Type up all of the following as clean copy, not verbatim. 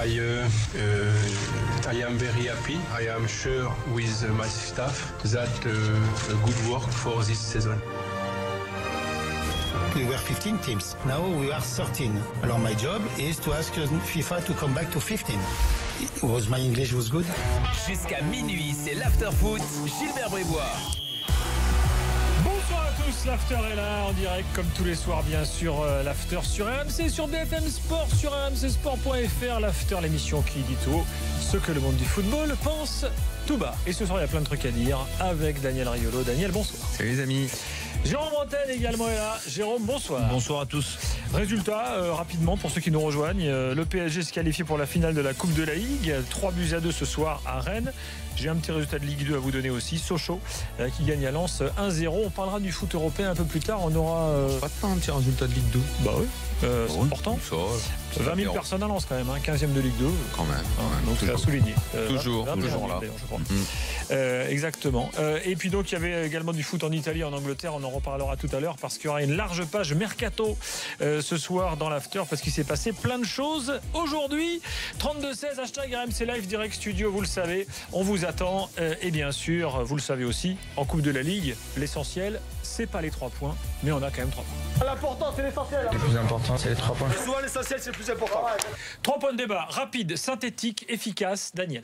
I am very happy. I am sure with my staff that a good work for this season. We were 15 teams. Now we are 13. Alors my job is to ask FIFA to come back to 15. Was my English was good? Jusqu'à minuit, c'est l'after-foot. Gilbert Brébois. Bonsoir à tous, l'after est là en direct comme tous les soirs bien sûr, l'after sur RMC, sur BFM Sport, sur rmcsport.fr, l'after, l'émission qui dit tout haut ce que le monde du football pense tout bas. Et ce soir il y a plein de trucs à dire avec Daniel Riolo. Daniel, bonsoir. Salut les amis. Jérôme Bretagne également est là. Jérôme, bonsoir. Bonsoir à tous. Résultat, rapidement pour ceux qui nous rejoignent, le PSG se qualifie pour la finale de la Coupe de la Ligue, 3-2 ce soir à Rennes. J'ai un petit résultat de Ligue 2 à vous donner aussi. Sochaux qui gagne à Lens 1-0. On parlera du foot européen un peu plus tard. On aura. Pas un petit résultat de Ligue 2. Bah oui. C'est important. Ça, 20 000 personnes à Lens quand même, 15e de Ligue 2. Quand même. Donc c'est à souligner. Toujours là. Je crois. Exactement. Et puis donc il y avait également du foot en Italie, en Angleterre. On en reparlera tout à l'heure parce qu'il y aura une large page mercato ce soir dans l'after parce qu'il s'est passé plein de choses aujourd'hui. 32-16 hashtag RMC Live Direct Studio, vous le savez. On vous attend. Et bien sûr, vous le savez aussi, en Coupe de la Ligue, l'essentiel, c'est pas les 3 points, mais on a quand même 3 points. L'important, c'est l'essentiel. Le plus important, c'est les 3 points. Souvent, l'essentiel, c'est le plus important. 3 points de débat, rapide, synthétique, efficace. Daniel.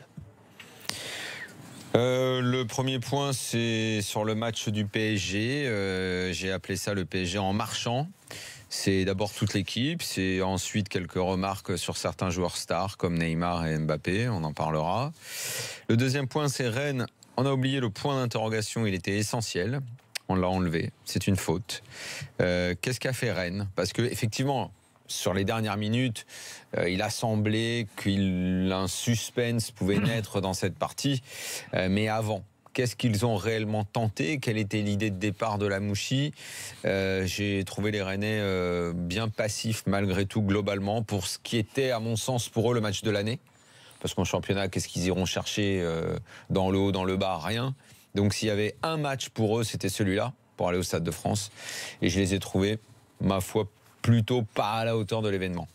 Le premier point, c'est sur le match du PSG. J'ai appelé ça le PSG en marchant. C'est d'abord toute l'équipe, c'est ensuite quelques remarques sur certains joueurs stars comme Neymar et Mbappé, on en parlera. Le deuxième point, c'est Rennes. On a oublié le point d'interrogation, il était essentiel. On l'a enlevé, c'est une faute. Qu'est-ce qu'a fait Rennes? Parce que effectivement, sur les dernières minutes, il a semblé qu'un suspense pouvait naître dans cette partie. Mais avant, qu'est-ce qu'ils ont réellement tenté? Quelle était l'idée de départ de la Mouchi? J'ai trouvé les Rennais bien passifs malgré tout globalement pour ce qui était à mon sens pour eux le match de l'année. Parce qu'en championnat, qu'est-ce qu'ils iront chercher dans le haut, dans le bas? Rien. Donc s'il y avait un match pour eux, c'était celui-là, pour aller au Stade de France. Et je les ai trouvés, ma foi, plutôt pas à la hauteur de l'événement.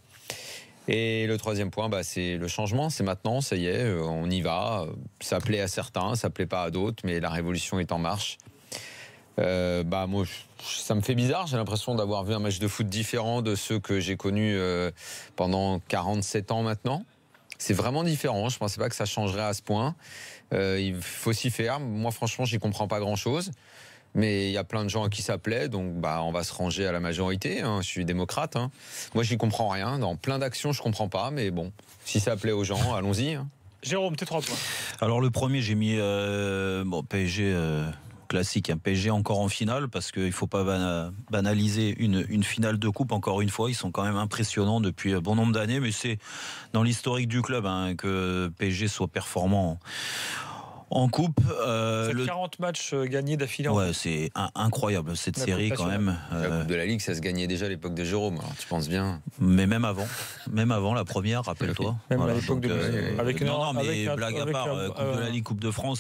Et le troisième point, c'est le changement, c'est maintenant, ça y est, on y va. Ça plaît à certains, ça plaît pas à d'autres, mais la révolution est en marche. Moi, ça me fait bizarre, j'ai l'impression d'avoir vu un match de foot différent de ceux que j'ai connus pendant 47 ans maintenant. C'est vraiment différent, je ne pensais pas que ça changerait à ce point. Il faut s'y faire. Moi, franchement, j'y comprends pas grand-chose. Mais il y a plein de gens à qui ça plaît, donc on va se ranger à la majorité. Je suis démocrate. Moi, j'y comprends rien. Dans plein d'actions, je comprends pas. Mais bon, si ça plaît aux gens, allons-y. Jérôme, tes 3 points. Alors le premier, j'ai mis PSG classique, un PSG encore en finale, parce qu'il ne faut pas banaliser une finale de coupe. Encore une fois, ils sont quand même impressionnants depuis bon nombre d'années, mais c'est dans l'historique du club que PSG soit performant en coupe. 40 matchs gagnés d'affilée. Ouais, c'est incroyable cette série quand même. La Coupe de la Ligue, ça se gagnait déjà à l'époque de Jérôme, alors tu penses bien. Mais même avant la première, rappelle-toi. Même à l'époque de blague à part, Coupe de la Ligue, Coupe de France,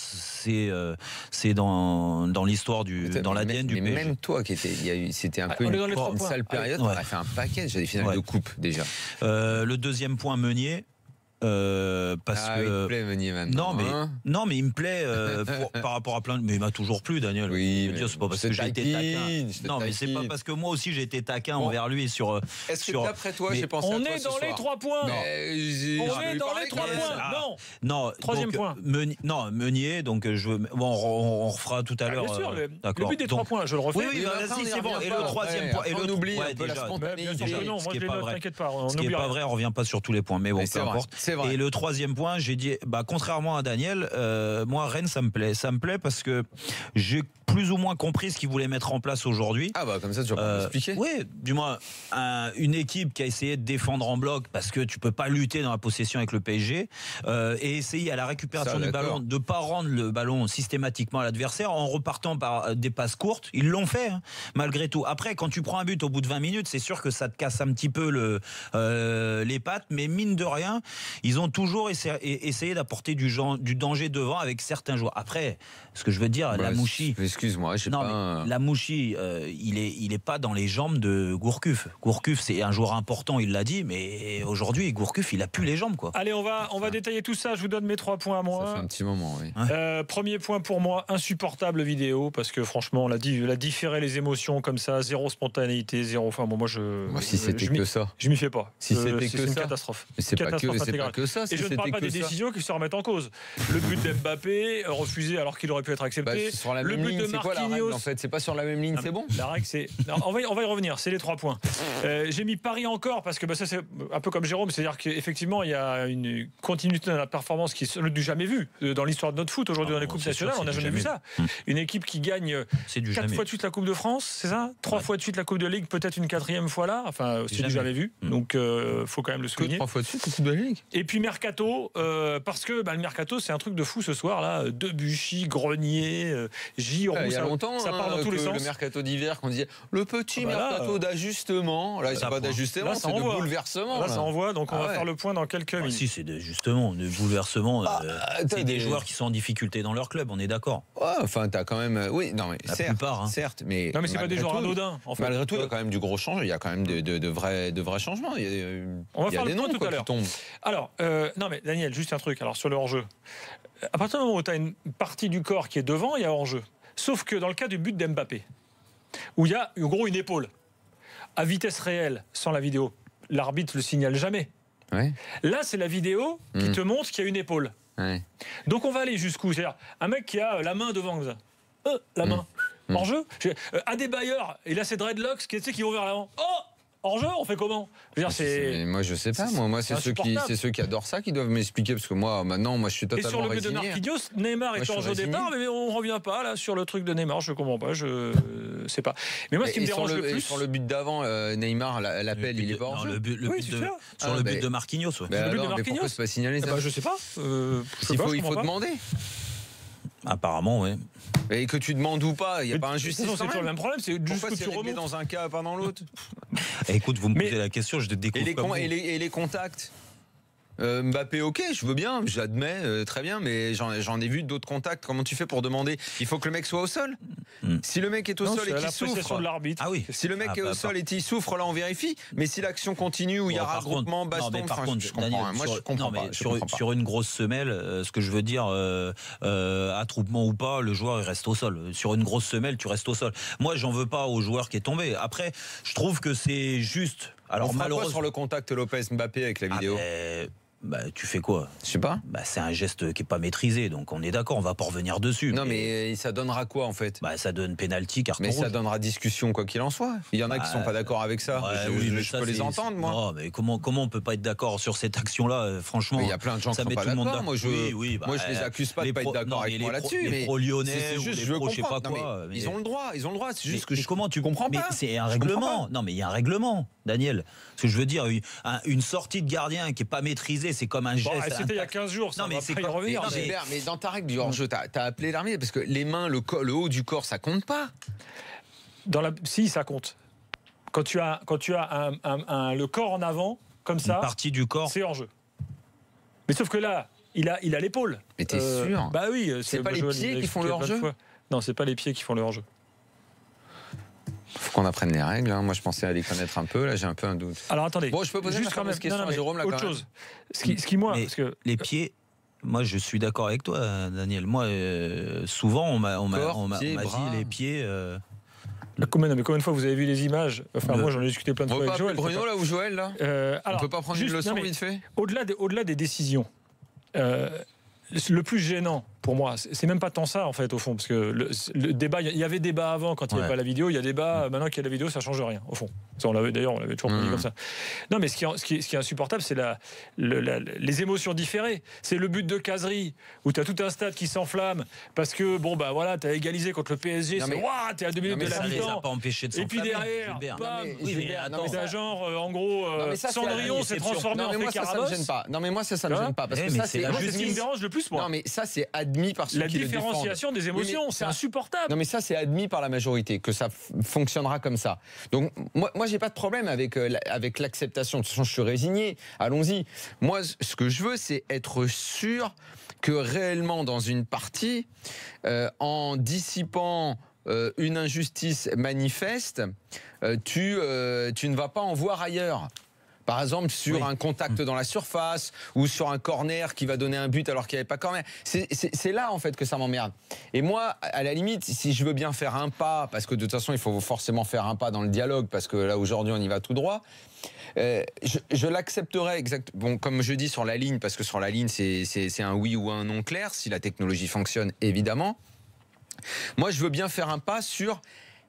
c'est dans l'histoire dans l'ADN du PSG. Mais même toi, c'était un peu une sale période, on a fait un paquet, j'ai des finales de coupe déjà. Le deuxième point, Meunier. Parce que il me plaît Meunier maintenant. Non mais il me plaît par rapport à plein de... Mais il m'a toujours plu, Daniel. Oui, mais c'est pas parce que j'ai été taquin. Non mais c'est pas parce que moi aussi j'ai été taquin envers lui sur. Est-ce que d'après toi, j'ai pensé à toi on est dans les 3 points. On est dans les 3 points. Non. Troisième point. Meunier. Donc on refera tout à l'heure. Bien sûr. Le but des 3 points, je le refais. Oui, vas-y, c'est bon. Et le troisième point. On oublie un peu la spontanéité. Non, moi je les note, t'inquiète pas. Ce qui n'est pas vrai, on revient pas sur tous les points. Mais bon, peu importe. Et le troisième point, j'ai dit, contrairement à Daniel, moi Rennes ça me plaît. Ça me plaît parce que j'ai plus ou moins compris ce qu'ils voulaient mettre en place aujourd'hui. Comme ça tu vas expliquer. Oui, du moins une équipe qui a essayé de défendre en bloc parce que tu peux pas lutter dans la possession avec le PSG et essayer à la récupération du ballon de pas rendre le ballon systématiquement à l'adversaire en repartant par des passes courtes. Ils l'ont fait malgré tout. Après, quand tu prends un but au bout de 20 minutes, c'est sûr que ça te casse un petit peu les pattes, mais mine de rien, Ils ont toujours essayé d'apporter du danger devant avec certains joueurs. Après, ce que je veux dire, Lamouchi. Excuse-moi, je sais pas. Lamouchi, il est pas dans les jambes de Gourcuff. Gourcuff, c'est un joueur important, il l'a dit, mais aujourd'hui, Gourcuff, il a plus les jambes, quoi. Allez, on va détailler tout ça. Je vous donne mes 3 points à moi. Ça fait un petit moment, oui. Premier point pour moi, insupportable vidéo, parce que franchement, on l'a différé les émotions comme ça, zéro spontanéité, zéro. Enfin, bon, moi, si c'était que ça. Je m'y fais pas. Si c'était c'est que une ça. catastrophe. Mais c'est pas intégrale. que ça. Et je ne parle pas des décisions qui se remettent en cause. Le but d'Mbappé, refusé alors qu'il aurait pu être accepté. Sur la le même but ligne, de c'est quoi la règle, Marquinhos. en fait, c'est pas sur la même ligne, c'est bon. La règle, c'est. Non, on va y revenir. C'est les 3 points. J'ai mis Paris encore parce que ça, c'est un peu comme Jérôme, c'est-à-dire qu'effectivement, il y a une continuité dans la performance qui est du jamais vu dans l'histoire de notre foot aujourd'hui dans les coupes nationales. On n'a jamais vu ça. Une équipe qui gagne 4 fois de suite la Coupe de France, c'est ça 3 fois de suite la Coupe de Ligue, peut-être une 4e fois là. Enfin, c'est du jamais vu. Donc, faut quand même le souligner. 3 fois de suite la Coupe de Ligue. Et puis Mercato, parce que le Mercato, c'est un truc de fou ce soir là. Debuchy, Grenier, Giroud. Il y a longtemps, ça part dans tous les sens. Le mercato d'hiver, qu'on disait le petit mercato d'ajustement. Là, c'est pas d'ajustement, c'est de bouleversement. Là, ça envoie. Donc, on va faire le point dans quelques minutes. Si, c'est justement de bouleversement. C'est des joueurs qui sont en difficulté dans leur club, on est d'accord. Ouais, enfin, t'as quand même. Oui, non, mais certes, mais. Non, mais c'est pas des joueurs anodins. En fait. Malgré tout, il y a quand même du gros changement. Il y a quand même de vrais changements. On va faire des le point noms tout à l'heure. Alors, non, mais Daniel, juste un truc. Alors, sur le hors-jeu. À partir du moment où tu as une partie du corps qui est devant, il y a hors-jeu. Sauf que dans le cas du but d'Mbappé, où il y a en gros une épaule, à vitesse réelle, sans la vidéo, l'arbitre le signale jamais. Ouais. Là, c'est la vidéo qui te montre qu'il y a une épaule. Ouais. Donc on va aller jusqu'où? C'est-à-dire un mec qui a la main devant comme ça. La main. Hors-jeu. Adebayor, il a ses dreadlocks qui vont vers l'avant. Oh, hors-jeu, on fait comment? Moi, je sais pas. Moi, c'est ceux qui adorent ça qui doivent m'expliquer, parce que maintenant, je suis totalement résigné. Et sur le but de Marquinhos, Neymar est hors-jeu au départ, mais on revient pas là sur le truc de Neymar. Je comprends pas. Je sais pas. Mais moi, ce qui me dérange le plus, sur le but d'avant, Neymar l'appel, il est pas hors-jeu. Sur le but de Marquinhos. Le but de Marquinhos. Pourquoi c'est pas signalé ça? Je sais pas. Il faut demander. Apparemment, oui. Et que tu demandes ou pas, il n'y a pas injustice. C'est toujours le même problème, c'est juste que tu remontes dans un cas, pas dans l'autre. Écoute, vous me posez la question, je découvre. Et les contacts. Mbappé, ok, je veux bien, j'admets, très bien, mais j'en ai vu d'autres contacts. Comment tu fais pour demander? Il faut que le mec soit au sol. Si le mec est au sol et qu'il souffre, de l'arbitre. Ah oui. Si le mec est au sol et qu'il souffre, là on vérifie. Mais si l'action continue où il y a regroupement, baston, je comprends. Moi je comprends pas. Sur une grosse semelle, ce que je veux dire, attroupement ou pas, le joueur il reste au sol. Sur une grosse semelle, tu restes au sol. Moi, j'en veux pas au joueur qui est tombé. Après, je trouve que c'est juste. Alors malheureusement sur le contact Lopez-Mbappé avec la vidéo. Tu fais quoi? Je sais pas. C'est un geste qui est pas maîtrisé, donc on est d'accord, on va pas revenir dessus. Non, mais ça donnera quoi en fait? Ça donne penalty, carton rouge. Mais ça donnera discussion quoi qu'il en soit. Il y en a qui sont pas d'accord avec ça. Je peux les entendre, moi. Non, mais comment on peut pas être d'accord sur cette action-là? Franchement, il y a plein de gens qui sont pas d'accord. Moi, je les accuse pas de pas être d'accord avec moi là-dessus. Les pro-lyonnais, c'est juste, je sais pas quoi. Ils ont le droit. C'est juste que comment tu comprends pas? C'est un règlement. Non, mais il y a un règlement, Daniel. Ce que je veux dire, une sortie de gardien qui est pas maîtrisée, c'est comme un geste. C'était il y a 15 jours, ça va pas y revenir. Mais dans ta règle du hors-jeu, t'as appelé l'arbitre parce que les mains, le haut du corps, ça compte pas. Si, ça compte. Quand tu as le corps en avant, comme ça, une partie du corps, c'est hors-jeu. Mais sauf que là, il a l'épaule. Mais t'es sûr? Bah oui. C'est pas les pieds qui font le hors-jeu? Non, c'est pas les pieds qui font le hors-jeu. Faut qu'on apprenne les règles. Moi, je pensais à les connaître un peu. Là, j'ai un peu un doute. Alors, attendez. Bon, je peux poser juste quand même question à Jérôme là. Autre chose. Ce qui moi, parce que les pieds. Moi, je suis d'accord avec toi, Daniel. Moi, souvent, on m'a dit les pieds. Mais combien de fois vous avez vu les images? Enfin, moi, j'en ai discuté plein de fois avec Joël. Bruno là ou Joël là. On peut pas prendre une leçon vite fait. Au-delà des décisions. Le plus gênant pour moi, c'est même pas tant ça en fait au fond, parce que le débat, il y avait débat avant quand il n'y avait pas la vidéo, il y a débat maintenant qu'il y a la vidéo, ça change rien au fond. Ça, on l'avait toujours dit comme ça. Non, mais ce qui est insupportable, c'est les émotions différées. C'est le but de Cazerie où tu as tout un stade qui s'enflamme parce que tu as égalisé contre le PSG, t'es à 2 minutes de la mi-temps. Et puis derrière, t'as genre en gros Cendrillon s'est transformé en fait Carabosse. Non mais moi ça me gêne pas parce que ça c'est ce qui me dérange le plus moi. Non mais ça c'est admissible admis par ceux La qui le défendent. différenciation des émotions, Oui, mais c'est ça- insupportable. Non mais ça c'est admis par la majorité que ça fonctionnera comme ça. Donc moi j'ai pas de problème avec l'acceptation. De toute façon je suis résigné. Allons-y. Moi ce que je veux c'est être sûr que réellement dans une partie en dissipant une injustice manifeste, tu ne vas pas en voir ailleurs. Par exemple, sur un contact dans la surface ou sur un corner qui va donner un but alors qu'il n'y avait pas corner. C'est là, en fait, que ça m'emmerde. Et moi, à la limite, si je veux bien faire un pas, parce que de toute façon, il faut forcément faire un pas dans le dialogue, parce que là, aujourd'hui, on y va tout droit, je l'accepterais exactement. Bon, comme je dis sur la ligne, parce que sur la ligne, c'est un oui ou un non clair, si la technologie fonctionne, évidemment. Moi, je veux bien faire un pas sur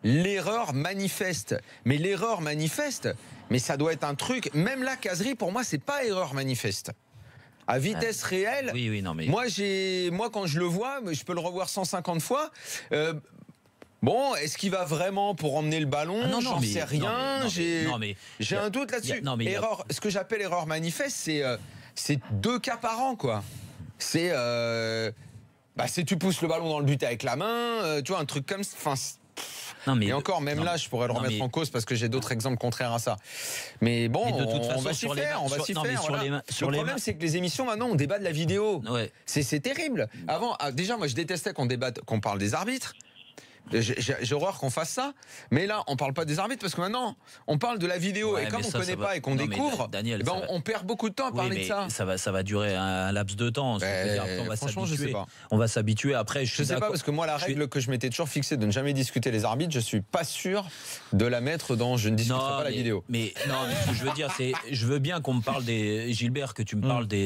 l'erreur manifeste. Mais l'erreur manifeste, mais ça doit être un truc. Même là, Khazri, pour moi, c'est pas erreur manifeste. À vitesse réelle. Oui, non, mais... Moi, quand je le vois, je peux le revoir 150 fois. Bon, est-ce qu'il va vraiment pour emmener le ballon? J'en sais rien. J'ai un doute là-dessus. Ce que j'appelle erreur manifeste, c'est 2 cas par an, quoi. C'est tu pousses le ballon dans le but avec la main, tu vois, un truc comme ça. Enfin, et encore, là, je pourrais le remettre en cause parce que j'ai d'autres exemples contraires à ça. Mais bon, on va s'y faire. Le problème, c'est que les émissions, maintenant, on débat de la vidéo. Ouais. C'est terrible. Avant, déjà, moi, je détestais qu'on parle des arbitres. J'ai horreur qu'on fasse ça, mais là on parle pas des arbitres parce que maintenant on parle de la vidéo et comme on connaît pas et qu'on découvre, Daniel, on perd beaucoup de temps à parler de ça. Ça va durer un laps de temps. Franchement, je sais pas. On va s'habituer. Après, je sais pas parce que moi la règle que je m'étais toujours fixée de ne jamais discuter les arbitres, je suis pas sûr de la mettre dans je ne discuterai pas la vidéo. Mais ce que je veux dire, c'est je veux bien qu'on me parle des Gilbert, que tu me parles de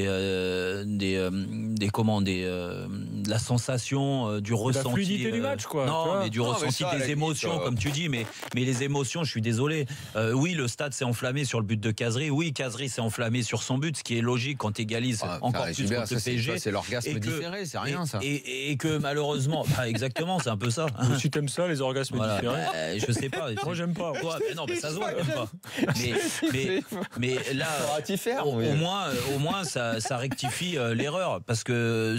la sensation, du ressenti, la fluidité du match, quoi. Non, mais du ressenti des émotions, comme tu dis, mais les émotions, je suis désolé. Oui, le stade s'est enflammé sur le but de Khazri. Oui, Khazri s'est enflammé sur son but, ce qui est logique quand tu égalises encore plus Gilbert, contre le PSG. C'est l'orgasme différé, c'est rien ça. Et que malheureusement, exactement, c'est un peu ça. Si t'aimes ça, les orgasmes différés. Je sais pas. Moi, j'aime pas. Non, mais ça se voit, j'aime pas. Mais là, au moins, ça rectifie l'erreur, parce que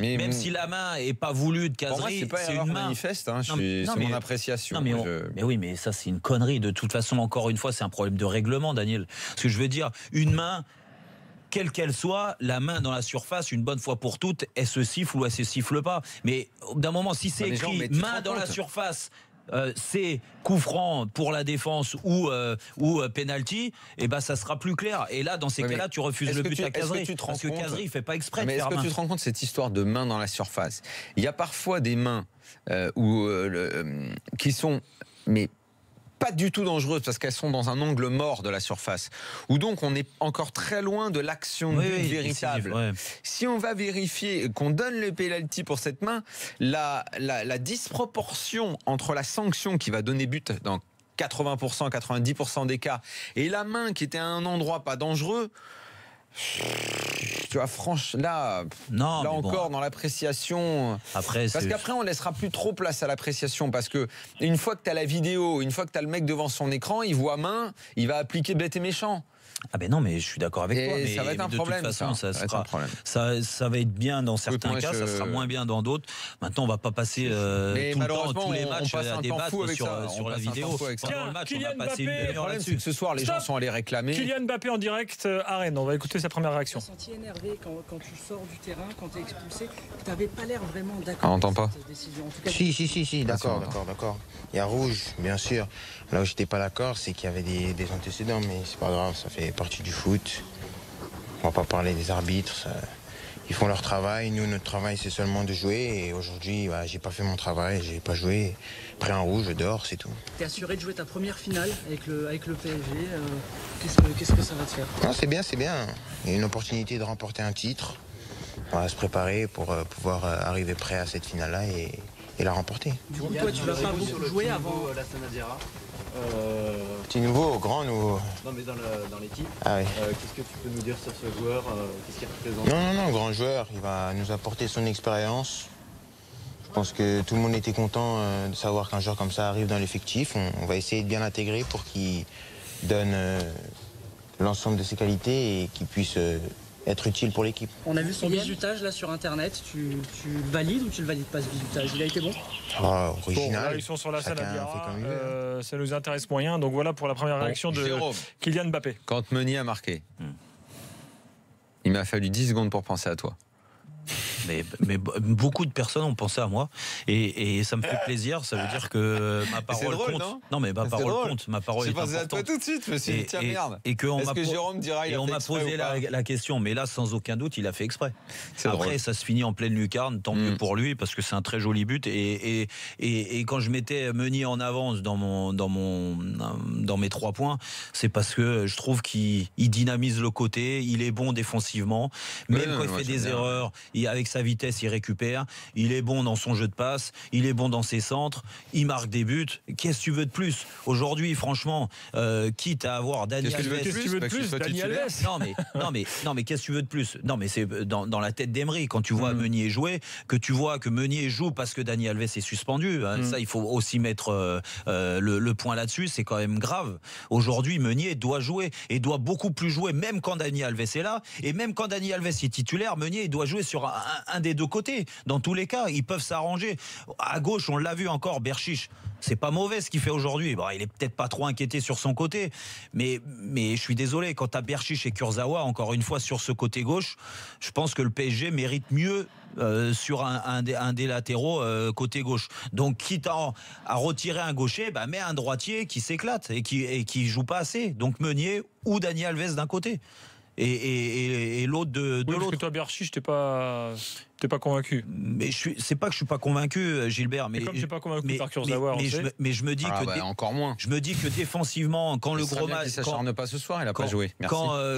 même si la main est pas voulue de Khazri, c'est une main manifeste. C'est mon appréciation. Mais oui, mais ça c'est une connerie. De toute façon, encore une fois, c'est un problème de règlement, Daniel. Ce que je veux dire, une main, quelle qu'elle soit, la main dans la surface, une bonne fois pour toutes, elle se siffle ou elle se siffle pas. Mais d'un moment, si c'est écrit main dans la surface, c'est coup franc pour la défense ou penalty, et ça sera plus clair. Et là, dans ces cas-là, tu refuses le but à Khazri, parce que Khazri il fait pas exprès de faire main. Est-ce que tu te rends compte de cette histoire de main dans la surface? Il y a parfois des mains qui sont pas du tout dangereuses parce qu'elles sont dans un angle mort de la surface, où donc on est encore très loin de l'action véritable. Si on va vérifier qu'on donne le penalty pour cette main, la disproportion entre la sanction qui va donner but dans 80%, 90% des cas, et la main qui était à un endroit pas dangereux, tu vois, franchement, là encore dans l'appréciation. Parce qu'après, on laissera plus trop place à l'appréciation. Parce que une fois que tu as la vidéo, une fois que tu as le mec devant son écran, il voit main, il va appliquer bête et méchant. Ah ben non, mais je suis d'accord avec toi. Mais ça va être un problème. De toute façon, ça va être bien dans certains cas, ça sera moins bien dans d'autres. Maintenant, on va pas passer tout le temps, tous les matchs à débattre sur la vidéo. Pendant le match, on a passé une demi-heure là-dessus. Ce soir, les gens sont allés réclamer. Kylian Mbappé en direct à Rennes. On va écouter sa première réaction. Tu t'es senti énervé quand tu sors du terrain, quand tu es expulsé. Tu n'avais pas l'air vraiment d'accord. On n'entend pas. Si, d'accord. Il y a rouge, bien sûr. Là où j'étais pas d'accord, c'est qu'il y avait des antécédents, mais c'est pas grave, ça fait partie du foot. On va pas parler des arbitres. Ils font leur travail. Nous, notre travail, c'est seulement de jouer. Et aujourd'hui, j'ai pas fait mon travail, j'ai pas joué. Pris un rouge, je dors, c'est tout. T'es assuré de jouer ta première finale avec le PSG. Qu'est-ce que ça va te faire? Non, c'est bien. Il y a une opportunité de remporter un titre. On va se préparer pour pouvoir arriver prêt à cette finale-là et la remporter. Du coup, toi, tu vas pas beaucoup jouer avant la Sanadiara. Petit nouveau, grand nouveau. Non, mais dans l'équipe. Ah oui. Qu'est-ce que tu peux nous dire sur ce joueur? Qu'est-ce qu'il représente? Non, grand joueur. Il va nous apporter son expérience. Je pense que tout le monde était content de savoir qu'un joueur comme ça arrive dans l'effectif. On va essayer de bien l'intégrer pour qu'il donne l'ensemble de ses qualités et qu'il puisse être utile pour l'équipe. On a vu son bizutage là sur internet, tu le valides ou tu le valides pas ce bizutage? Il a été bon? Original. Bon, là, ils sont sur la scène à Diarra, ça nous intéresse moyen. Donc voilà pour la première réaction de Jérôme, Kylian Mbappé. Quand Meunier a marqué, il m'a fallu 10 secondes pour penser à toi. Mais beaucoup de personnes ont pensé à moi et ça me fait plaisir. Ça veut dire que ma parole compte. Non, mais ma parole compte. Ma parole est importante. J'ai pensé à toi tout de suite. Je me suis dit, tiens, merde. Est-ce que Jérôme dira il a fait exprès posé la question. Mais là, sans aucun doute, il a fait exprès. Après, ça se finit en pleine lucarne. Tant mieux pour lui parce que c'est un très joli but. Et quand je mettais Meunier en avance dans mes 3 points, c'est parce que je trouve qu'il dynamise le côté. Il est bon défensivement. Même quand il fait des erreurs, avec sa vitesse, il récupère. Il est bon dans son jeu de passe. Il est bon dans ses centres. Il marque des buts. Qu'est-ce que tu veux de plus? Aujourd'hui, franchement, quitte à avoir Dani Alves. Qu'est-ce que tu veux de plus, Dani Alves? Non, mais qu'est-ce que tu veux de plus? Non, mais c'est dans la tête d'Emery. Quand tu vois Meunier jouer, que tu vois que Meunier joue parce que Dani Alves est suspendu. Ça, il faut aussi mettre le point là-dessus. C'est quand même grave. Aujourd'hui, Meunier doit jouer et doit beaucoup plus jouer, même quand Dani Alves est là. Et même quand Dani Alves est titulaire, Meunier il doit jouer sur un des deux côtés. Dans tous les cas, ils peuvent s'arranger. À gauche, on l'a vu encore, Berchiche. C'est pas mauvais ce qu'il fait aujourd'hui. Bon, il est peut-être pas trop inquiété sur son côté, mais je suis désolé. Quand t'as Berchiche et Kurzawa, encore une fois sur ce côté gauche, je pense que le PSG mérite mieux sur un des latéraux côté gauche. Donc quitte à retirer un gaucher, mets un droitier qui s'éclate et qui joue pas assez. Donc Meunier ou Dani Alves d'un côté. Et l'autre de l'autre. Parce que toi, Berchiche, t'es pas convaincu. Mais c'est pas que je suis pas convaincu, Gilbert. Mais comme je suis pas convaincu par Kurzawa, mais je me dis encore moins. Je me dis que défensivement, quand le gros match, il s'acharne pas ce soir, il a pas joué. Merci.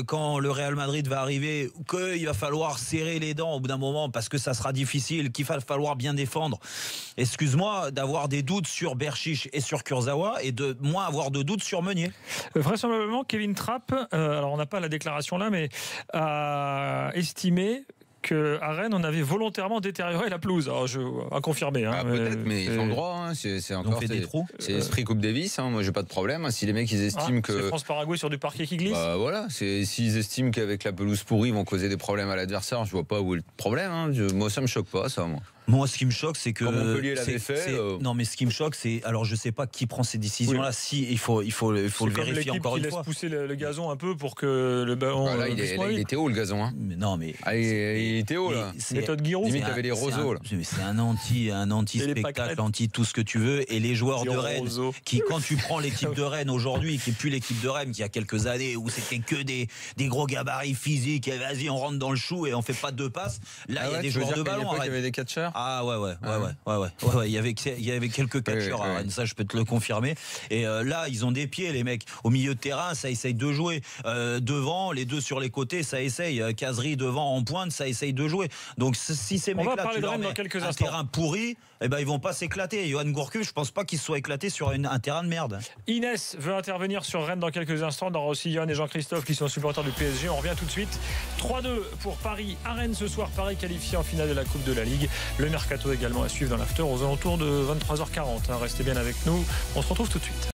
Quand le Real Madrid va arriver, qu'il va falloir serrer les dents au bout d'un moment parce que ça sera difficile, qu'il va falloir bien défendre. Excuse-moi d'avoir des doutes sur Berchiche et sur Kurzawa et de moins avoir de doutes sur Meunier. Vraisemblablement, Kevin Trapp, alors on n'a pas la déclaration là, mais a estimé qu'à Rennes, on avait volontairement détérioré la pelouse. Alors, à confirmer. Peut-être, mais ils ont le droit. C'est encore des trous. C'est l'esprit Coupe Davis. Moi, j'ai pas de problème. Si les mecs ils estiment que. C'est France-Paraguay sur du parquet qui glisse. Voilà. S'ils estiment qu'avec la pelouse pourrie, ils vont causer des problèmes à l'adversaire, je vois pas où est le problème. Moi, ça me choque pas, ça. Moi, ce qui me choque, c'est que. Comme Montpellier l'avait fait. Non, mais ce qui me choque, c'est. Alors, je sais pas qui prend ces décisions-là. Si, il faut le vérifier encore une fois. Il laisse pousser le gazon un peu pour que le ballon. Il était haut, le gazon. Non, mais. Il était haut, là. Méthode Giroud. Limite, t'avais les roseaux, là. C'est un anti-spectacle, anti-tout ce que tu veux. Et les joueurs de Rennes, qui, quand tu prends l'équipe de Rennes aujourd'hui, qui n'est plus l'équipe de Rennes, qui a quelques années, où c'était que des gros gabarits physiques, et vas-y, on rentre dans le chou et on fait pas 2 passes. Là, il y a des joueurs de ballon. Il y avait des catcheurs. Ah ouais. Il y avait quelques catcheurs à Rennes, ça je peux te le confirmer. Et là, ils ont des pieds, les mecs. Au milieu de terrain, ça essaye de jouer. Devant, les deux sur les côtés, ça essaye. Casery devant en pointe, ça essaye de jouer. Donc si ces mecs-là, tu leur mets un terrain pourri, ils vont pas s'éclater. Johan Gourcuff, je pense pas qu'il soit éclaté sur un terrain de merde. Inès veut intervenir sur Rennes dans quelques instants. On aura aussi Johan et Jean-Christophe qui sont supporters du PSG. On revient tout de suite. 3-2 pour Paris à Rennes ce soir. Paris qualifié en finale de la Coupe de la Ligue. Le mercato également à suivre dans l'after aux alentours de 23h40. Restez bien avec nous. On se retrouve tout de suite.